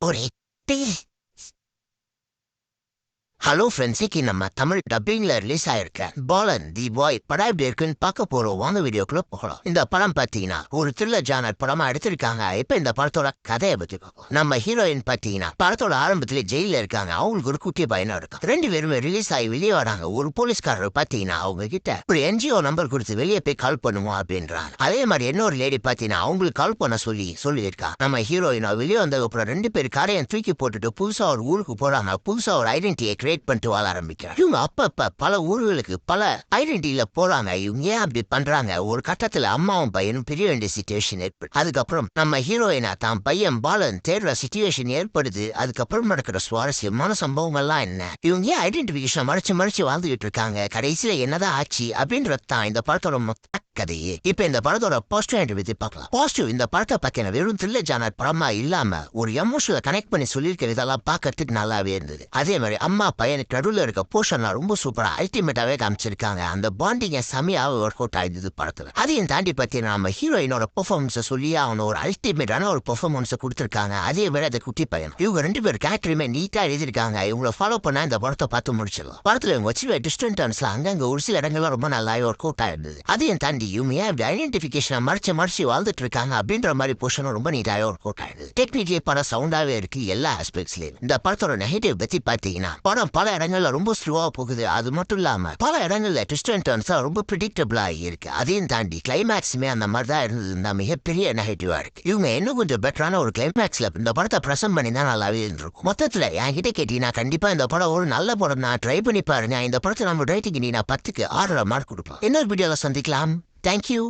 ஒரு tea. Hello friends, இன்னைக்கு நம்ம தமிழ் டப்பிங்ல ரிலீஸ் ஆயிருக்க பாலன் தி பாய் படம் எப்படி இருக்குன்னு பார்க்க போறோம். வாங்க வீடியோக்குள்ள போகலாம். இந்த படம் பாத்தீங்கன்னா ஒரு த்ரில்லர் ஜானர் படமா எடுத்திருக்காங்க. இப்ப இந்த படத்தோட கதையை பத்தி பார்க்கலாம். நம்ம ஹீரோயின் பாத்தீங்கன்னா படத்தோட ஆரம்பத்திலே ஜெயில இருக்காங்க. அவங்களுக்கு ஒரு குட்டி பையனும் இருக்கும். ரெண்டு பேருமே ரிலீஸ் ஆகி வெளியே வராங்க. ஒரு போலீஸ்காரர் பாத்தீங்கன்னா அவங்க கிட்ட ஒரு என்ஜிஓ நம்பர் கொடுத்து வெளியே போய் கால் பண்ணுவோம் அப்படின்றாங்க. அதே மாதிரி இன்னொரு லேடி பாத்தீங்கன்னா அவங்களுக்கு கால் பண்ண சொல்லியிருக்கா. நம்ம ஹீரோயினா வெளியே வந்ததுக்கு அப்புறம் ரெண்டு பேர் காரையும் தூக்கி போட்டுட்டு புதுசா ஒரு ஊருக்கு போறாங்க. புதுசா ஒரு ஐடென்டிட்டியை கிரியேட் பண்ணிட்டு வாழ ஆரம்பிக்கிறாங்க. இவங்க அப்பப்ப பல ஊர்களுக்கு பல ஐடென்டிட்டியில போறாங்க. இவங்க ஏன் அப்படி பண்றாங்க? ஒரு கட்டத்துல அம்மாவும் பையனும் பிரிய வேண்டிய சிச்சுவேஷன் ஏற்படுது. அதுக்கப்புறம் நம்ம ஹீரோயினா தான் பையன் பாலன் தேடுற சிச்சுவேஷன் ஏற்படுது. அதுக்கப்புறம் நடக்கிற சுவாரஸ்யமான சம்பவங்கள்லாம் என்ன? இவங்க ஏன் ஐடென்டிபிகேஷன் மறைச்சு வாழ்ந்துகிட்டு இருக்காங்க? கடைசியில என்னதான் ஆச்சு அப்படின்றது தான் இந்த படத்தோட மொத்த கதையே. இப்ப இந்த படத்தோட பாசிட்டிவ் பத்தி பார்க்கலாம். பாசிட்டிவ், இந்த படத்தை பத்தின வெறும் த்ரில்லர் ஜானர் படமா இல்லாம ஒரு எமோஷனல் கனெக்ட் பண்ணி சொல்லியிருக்கிற இதெல்லாம் பார்க்கறதுக்கு நல்லாவே இருந்தது. அதே மாதிரி அம்மா பையனுக்கு நடுவில் இருக்க போர்ஷன்லாம் ரொம்ப சூப்பரா அல்டிமேட்டாவே காமிச்சிருக்காங்க. அந்த பாண்டிங்க செமையாக ஒர்க் அவுட் ஆயிடுது படத்துல. அதையும் தாண்டி பத்தி நம்ம ஹீரோயினோட பெர்ஃபார்மன்ஸை சொல்லி அவன ஒரு அல்டிமேட்டான ஒரு பெர்ஃபார்மன்ஸை கொடுத்திருக்காங்க. அதே மாதிரி அந்த குட்டி பையன், இவங்க ரெண்டு பேர் கேரக்டருமே நீட்டா எழுதிருக்காங்க. இவங்களை ஃபாலோ பண்ணா இந்த படத்தை பார்த்து முடிச்சிடலாம். படத்துல இவங்க வச்சு டிஸ்டன்ட் டர்ன்ஸ்ல அங்கங்க ஒரு சில இடங்கள்லாம் ரொம்ப நல்லா ஒர்க் அவுட் ஆயிருந்தது. அதையும் தாண்டி இவங்க ஏன் இப்படி ஐடென்டிபிகேஷனை மறைச்சு வாழ்ந்துட்டு இருக்காங்க அப்படின்ற மாதிரி போர்ஷனும் ரொம்ப நீட்டாக ஒர்க் அவுட் ஆயிடுது. டெக்னிக்கலி படம் சவுண்டாவே இருக்கு எல்லா ஆஸ்பெக்ட்ஸ்லயும். இந்த படத்தோட நெகட்டிவ் பத்தி பாத்தீங்கன்னா படம் பல இடங்கள்ல ரொம்ப ஸ்லோவா போகுது. அது மட்டும் இல்லாம பல இடங்கள்ல ட்விஸ்ட் அண்ட் டர்ன்ஸ் ரொம்ப பிரிடிக்டபிளா இருக்கு. அதையும் தாண்டி கிளைமேக்ஸுமே அந்த மாதிரி தான் இருந்தது. மிகப்பெரிய நெகட்டிவா இருக்கு. இவங்க இன்னும் கொஞ்சம் பெட்டரான ஒரு கிளைமேக்ஸ்ல இந்த படத்தை பிரசன்ட் பண்ணி தான் நல்லாவே இருந்திருக்கும். மொத்தத்துல என்கிட்ட கேட்டீங்கன்னா கண்டிப்பா இந்த படம் ஒரு நல்ல படம் தான். ட்ரை பண்ணி பாருங்க. இந்த படத்தை நம்ம ரேட்டிங் நான் 10க்கு 6 மார்க் கொடுப்போம். இன்னொரு வீடியோல சந்திக்கலாம். தேங்க்யூ.